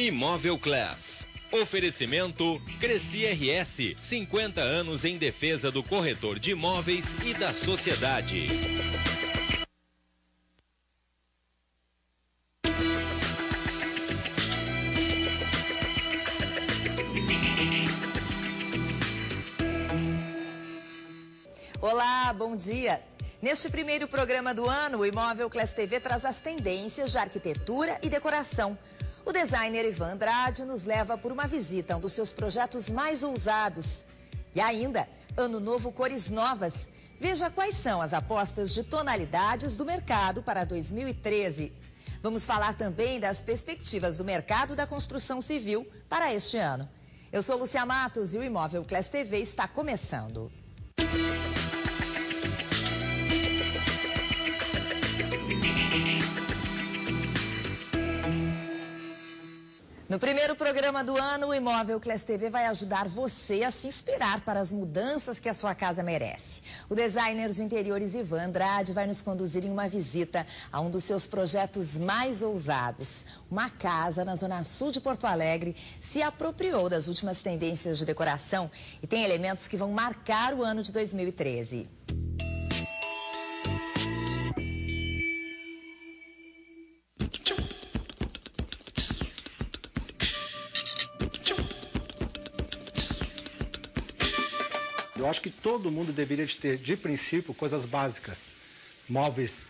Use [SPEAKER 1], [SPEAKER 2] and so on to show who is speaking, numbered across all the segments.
[SPEAKER 1] Imóvel Class. Oferecimento Cresci RS, 50 anos em defesa do corretor de imóveis e da sociedade.
[SPEAKER 2] Olá, bom dia. Neste primeiro programa do ano, o Imóvel Class TV traz as tendências de arquitetura e decoração. O designer Ivan Andrade nos leva por uma visita a um dos seus projetos mais ousados. E ainda, Ano Novo Cores Novas. Veja quais são as apostas de tonalidades do mercado para 2013. Vamos falar também das perspectivas do mercado da construção civil para este ano. Eu sou Lúcia Matos e o Imóvel Class TV está começando. No primeiro programa do ano, o Imóvel Class TV vai ajudar você a se inspirar para as mudanças que a sua casa merece. O designer de interiores Ivan Andrade vai nos conduzir em uma visita a um dos seus projetos mais ousados. Uma casa na zona sul de Porto Alegre se apropriou das últimas tendências de decoração e tem elementos que vão marcar o ano de 2013.
[SPEAKER 3] Eu acho que todo mundo deveria ter, de princípio, coisas básicas. Móveis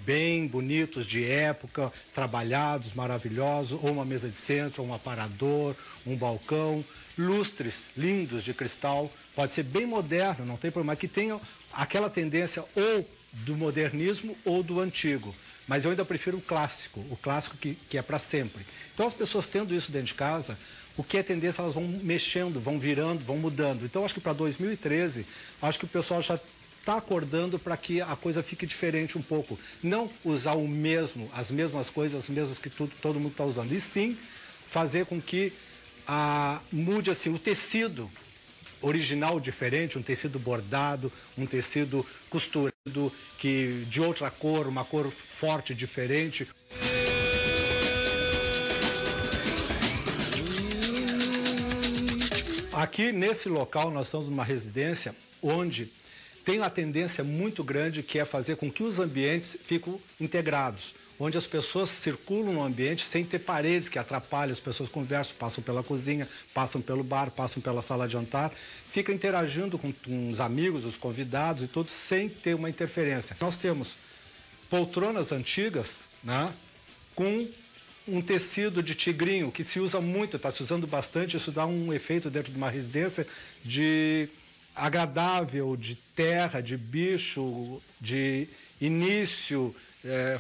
[SPEAKER 3] bem bonitos, de época, trabalhados, maravilhosos, ou uma mesa de centro, um aparador, um balcão, lustres lindos de cristal. Pode ser bem moderno, não tem problema, que tenham aquela tendência ou do modernismo ou do antigo. Mas eu ainda prefiro o clássico que é para sempre. Então, as pessoas tendo isso dentro de casa, o que é tendência, elas vão mexendo, vão virando, vão mudando. Então, acho que para 2013, acho que o pessoal já está acordando para que a coisa fique diferente um pouco. Não usar o mesmo, as mesmas coisas, as mesmas que todo mundo está usando. E sim, fazer com que mude assim, o tecido original diferente, um tecido bordado, um tecido costurado, que de outra cor, uma cor forte, diferente. Aqui nesse local nós estamos numa residência onde tem uma tendência muito grande que é fazer com que os ambientes fiquem integrados, onde as pessoas circulam no ambiente sem ter paredes que atrapalhem, as pessoas conversam, passam pela cozinha, passam pelo bar, passam pela sala de jantar, fica interagindo com os amigos, os convidados e tudo sem ter uma interferência. Nós temos poltronas antigas, né, com um tecido de tigrinho, que se usa muito, está se usando bastante, isso dá um efeito dentro de uma residência de agradável, de terra, de bicho, de início,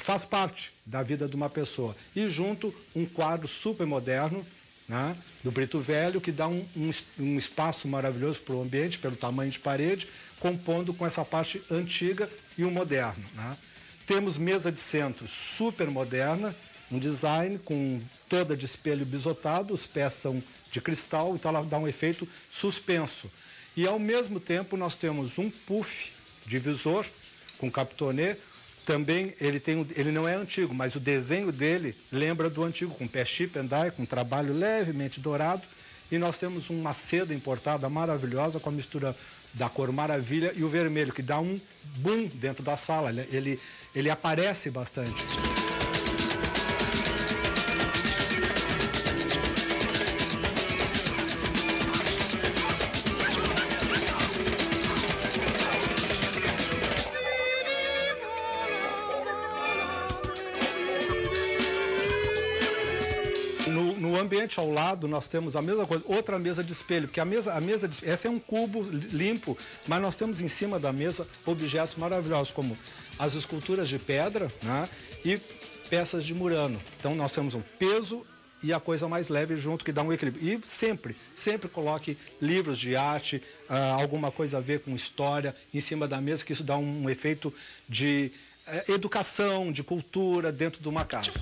[SPEAKER 3] faz parte da vida de uma pessoa. E junto um quadro super moderno, né, do Brito Velho, que dá um espaço maravilhoso para o ambiente, pelo tamanho de parede, compondo com essa parte antiga e o moderno, né. Temos mesa de centro super moderna, um design com toda de espelho bisotado, os pés são de cristal, então ela dá um efeito suspenso. E ao mesmo tempo nós temos um puff divisor com capitonê, também ele não é antigo, mas o desenho dele lembra do antigo, com pé chip and die, com trabalho levemente dourado, e nós temos uma seda importada maravilhosa com a mistura da cor maravilha e o vermelho, que dá um boom dentro da sala, ele aparece bastante. No ambiente ao lado nós temos a mesma coisa, outra mesa de espelho, porque essa é um cubo limpo, mas nós temos em cima da mesa objetos maravilhosos, como as esculturas de pedra, né, e peças de murano. Então nós temos um peso e a coisa mais leve junto, que dá um equilíbrio. E sempre coloque livros de arte, alguma coisa a ver com história em cima da mesa, que isso dá um efeito de educação, de cultura dentro de uma casa.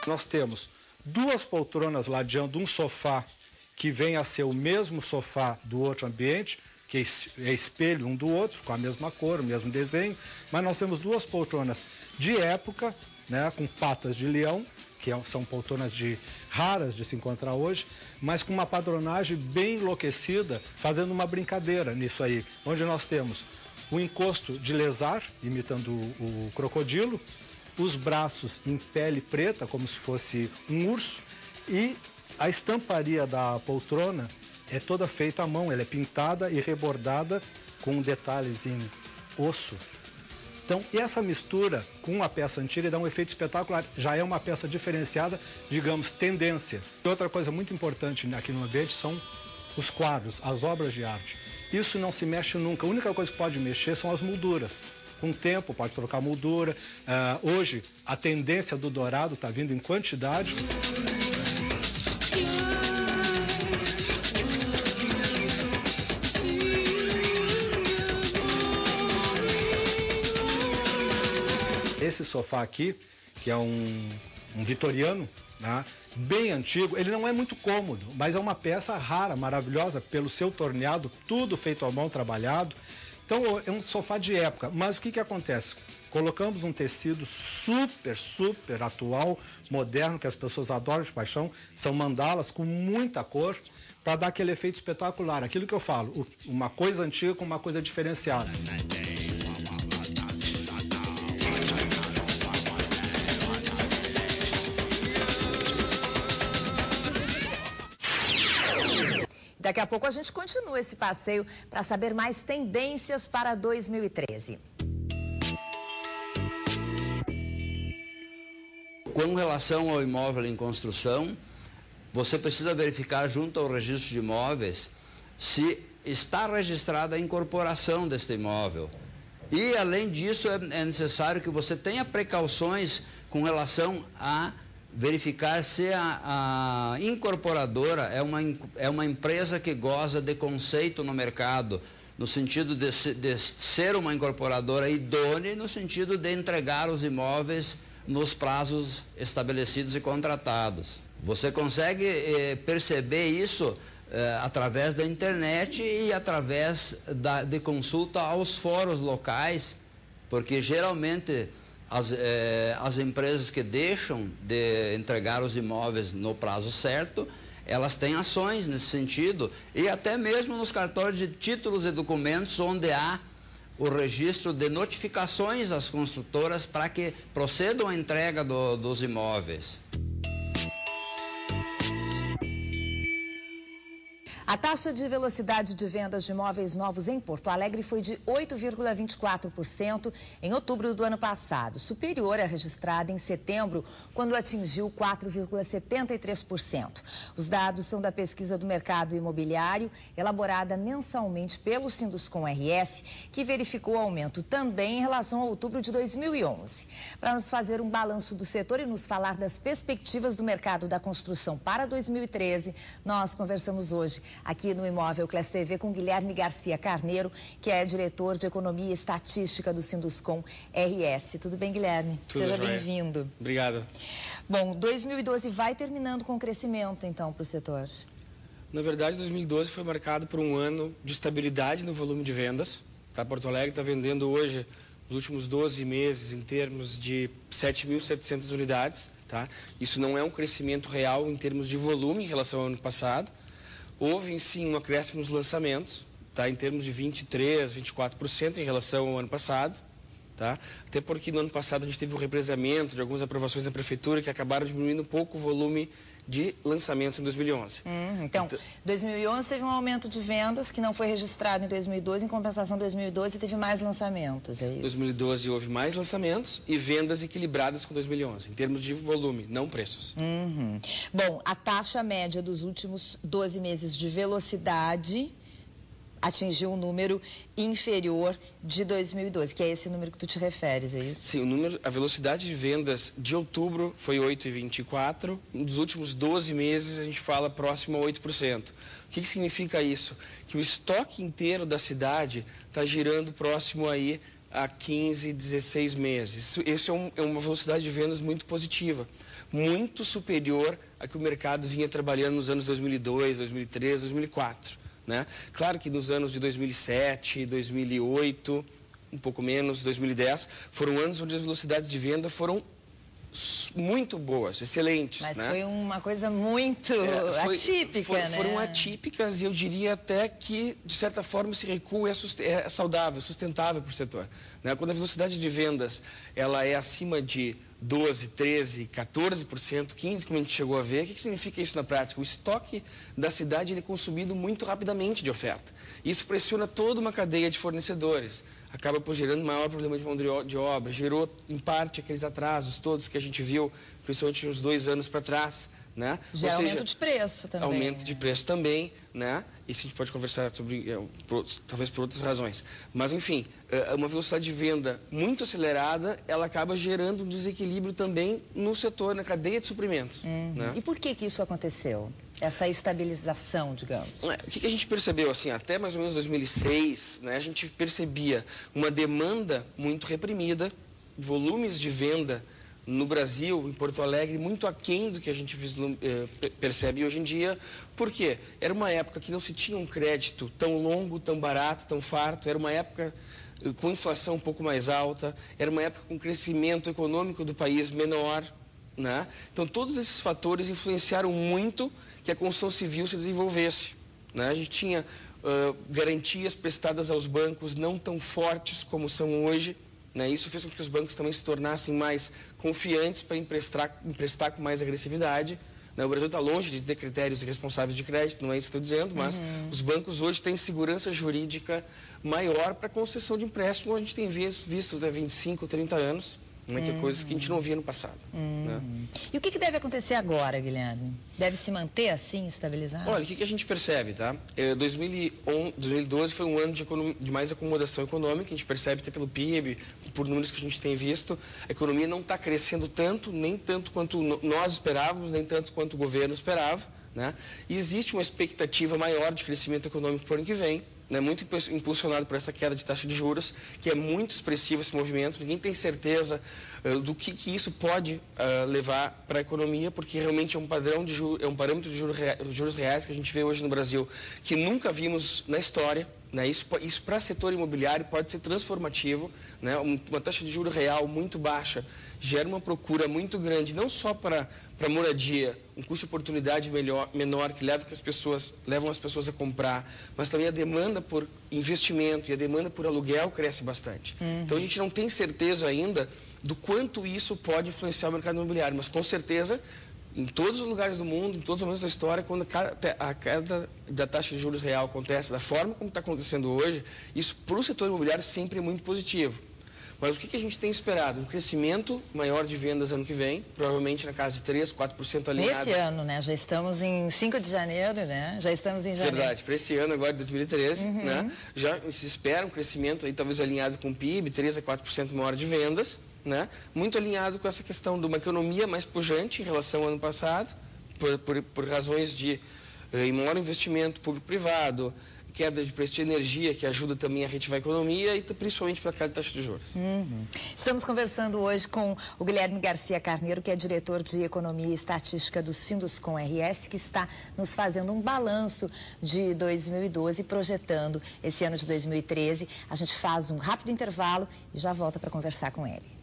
[SPEAKER 3] Nós temos duas poltronas ladeando um sofá que vem a ser o mesmo sofá do outro ambiente, que é espelho um do outro, com a mesma cor, o mesmo desenho, mas nós temos duas poltronas de época, né, com patas de leão, que são poltronas raras de se encontrar hoje, mas com uma padronagem bem enlouquecida, fazendo uma brincadeira nisso aí, onde nós temos o encosto de lesar, imitando o crocodilo, os braços em pele preta, como se fosse um urso, e a estamparia da poltrona é toda feita à mão, ela é pintada e rebordada com detalhes em osso. Então, essa mistura com a peça antiga dá um efeito espetacular. Já é uma peça diferenciada, digamos, tendência. Outra coisa muito importante aqui no ambiente são os quadros, as obras de arte. Isso não se mexe nunca. A única coisa que pode mexer são as molduras. Com o tempo, pode trocar moldura. Hoje, a tendência do dourado está vindo em quantidade. Esse sofá aqui, que é um vitoriano, né, bem antigo, ele não é muito cômodo, mas é uma peça rara, maravilhosa, pelo seu torneado, tudo feito à mão, trabalhado. Então é um sofá de época, mas o que acontece? Colocamos um tecido super, super atual, moderno, que as pessoas adoram de paixão, são mandalas com muita cor, para dar aquele efeito espetacular. Aquilo que eu falo, uma coisa antiga com uma coisa diferenciada.
[SPEAKER 2] Daqui a pouco a gente continua esse passeio para saber mais tendências para 2013.
[SPEAKER 4] Com relação ao imóvel em construção, você precisa verificar junto ao registro de imóveis se está registrada a incorporação deste imóvel. E, além disso, é necessário que você tenha precauções com relação a verificar se a incorporadora é uma empresa que goza de conceito no mercado, no sentido de ser uma incorporadora idônea, no sentido de entregar os imóveis nos prazos estabelecidos e contratados. Você consegue perceber isso através da internet e através de consulta aos fóruns locais, porque geralmente as empresas que deixam de entregar os imóveis no prazo certo, elas têm ações nesse sentido, e até mesmo nos cartórios de títulos e documentos, onde há o registro de notificações às construtoras para que procedam à entrega dos imóveis.
[SPEAKER 2] A taxa de velocidade de vendas de imóveis novos em Porto Alegre foi de 8,24% em outubro do ano passado, superior à registrada em setembro, quando atingiu 4,73%. Os dados são da pesquisa do mercado imobiliário, elaborada mensalmente pelo Sinduscom RS, que verificou o aumento também em relação a outubro de 2011. Para nos fazer um balanço do setor e nos falar das perspectivas do mercado da construção para 2013, nós conversamos hoje aqui no Imóvel Class TV com Guilherme Garcia Carneiro, que é diretor de Economia e Estatística do Sinduscom RS. Tudo bem, Guilherme?
[SPEAKER 5] Tudo
[SPEAKER 2] Seja
[SPEAKER 5] jóia.
[SPEAKER 2] bem-vindo.
[SPEAKER 5] Obrigado.
[SPEAKER 2] Bom, 2012 vai terminando com crescimento, então, para o setor?
[SPEAKER 5] Na verdade, 2012 foi marcado por um ano de estabilidade no volume de vendas. Tá? Porto Alegre está vendendo hoje, nos últimos 12 meses, em termos de 7.700 unidades. Tá? Isso não é um crescimento real em termos de volume em relação ao ano passado. Houve, sim, um acréscimo nos lançamentos, tá? Em termos de 23%, 24% em relação ao ano passado. Tá? Até porque no ano passado a gente teve um represamento de algumas aprovações da Prefeitura que acabaram diminuindo um pouco o volume de lançamentos em 2011.
[SPEAKER 2] Então, 2011 teve um aumento de vendas que não foi registrado em 2012, em compensação 2012 teve mais lançamentos, é isso?
[SPEAKER 5] Em 2012 houve mais lançamentos e vendas equilibradas com 2011, em termos de volume, não preços.
[SPEAKER 2] Bom, a taxa média dos últimos 12 meses de velocidade atingiu um número inferior de 2012, que é esse número que tu te referes, é isso?
[SPEAKER 5] Sim, a velocidade de vendas de outubro foi 8,24%. Nos últimos 12 meses a gente fala próximo a 8%. O que significa isso? Que o estoque inteiro da cidade está girando próximo aí a 15, 16 meses. Isso é uma velocidade de vendas muito positiva, muito superior a que o mercado vinha trabalhando nos anos 2002, 2003, 2004. né? Claro que nos anos de 2007, 2008, um pouco menos, 2010, foram anos onde as velocidades de venda foram muito boas, excelentes.
[SPEAKER 2] Mas
[SPEAKER 5] né?
[SPEAKER 2] foi uma coisa muito atípica, né?
[SPEAKER 5] Foram atípicas e eu diria até que, de certa forma, esse recuo é saudável, sustentável para o setor. Né? Quando a velocidade de vendas ela é acima de 12%, 13%, 14%, 15%, como a gente chegou a ver, o que significa isso na prática? O estoque da cidade ele é consumido muito rapidamente de oferta. Isso pressiona toda uma cadeia de fornecedores. Acaba por gerando maior problema de mão de obra, gerou, em parte, aqueles atrasos todos que a gente viu, principalmente uns 2 anos para trás, né?
[SPEAKER 2] Já aumento de preço também.
[SPEAKER 5] Aumento de preço também, né? Isso a gente pode conversar sobre, talvez por outras razões. Mas, enfim, uma velocidade de venda muito acelerada, ela acaba gerando um desequilíbrio também no setor, na cadeia de suprimentos. Né?
[SPEAKER 2] E por que isso aconteceu? Essa estabilização, digamos?
[SPEAKER 5] O que a gente percebeu, assim, até mais ou menos 2006, né, a gente percebia uma demanda muito reprimida, volumes de venda no Brasil, em Porto Alegre, muito aquém do que a gente percebe hoje em dia. Por quê? Era uma época que não se tinha um crédito tão longo, tão barato, tão farto, era uma época com inflação um pouco mais alta, era uma época com crescimento econômico do país menor, né? Então, todos esses fatores influenciaram muito que a construção civil se desenvolvesse. Né? A gente tinha garantias prestadas aos bancos não tão fortes como são hoje. Né? Isso fez com que os bancos também se tornassem mais confiantes para emprestar com mais agressividade. Né? O Brasil está longe de ter critérios responsáveis de crédito, não é isso que eu estou dizendo, mas os bancos hoje têm segurança jurídica maior para concessão de empréstimo, a gente tem visto há 25, 30 anos. Que é coisas que a gente não via no passado. Né?
[SPEAKER 2] E o que deve acontecer agora, Guilherme? Deve se manter assim, estabilizado?
[SPEAKER 5] Olha, o que a gente percebe, tá? 2012 foi um ano de mais acomodação econômica, a gente percebe até pelo PIB, por números que a gente tem visto. A economia não está crescendo tanto, nem tanto quanto nós esperávamos, nem tanto quanto o governo esperava. Né? E existe uma expectativa maior de crescimento econômico para o ano que vem. Né, muito impulsionado por essa queda de taxa de juros, que é muito expressivo esse movimento. Ninguém tem certeza do que isso pode levar para a economia, porque realmente é um padrão de parâmetro de juros reais que a gente vê hoje no Brasil, que nunca vimos na história. Né, isso para o setor imobiliário pode ser transformativo. Né, uma taxa de juros real muito baixa gera uma procura muito grande, não só para moradia, um custo de oportunidade menor que levam as pessoas a comprar, mas também a demanda por investimento e a demanda por aluguel cresce bastante. Então a gente não tem certeza ainda do quanto isso pode influenciar o mercado imobiliário, mas com certeza em todos os lugares do mundo, em todos os momentos da história, quando a queda da taxa de juros real acontece da forma como está acontecendo hoje, isso para o setor imobiliário sempre é muito positivo. Mas o que a gente tem esperado? Um crescimento maior de vendas ano que vem, provavelmente na casa de 3%, 4% alinhado.
[SPEAKER 2] Nesse ano, né? Já estamos em 5 de janeiro, né? Já estamos em janeiro.
[SPEAKER 5] Verdade, para esse ano agora, 2013, né? Já se espera um crescimento aí talvez alinhado com o PIB, 3% a 4% maior de vendas, né? Muito alinhado com essa questão de uma economia mais pujante em relação ao ano passado, por razões de maior investimento público-privado, queda de preço de energia, que ajuda também a reativar a economia e principalmente para a queda de taxa de juros.
[SPEAKER 2] Estamos conversando hoje com o Guilherme Garcia Carneiro, que é diretor de Economia e Estatística do Sinduscom RS, que está nos fazendo um balanço de 2012, projetando esse ano de 2013. A gente faz um rápido intervalo e já volta para conversar com ele.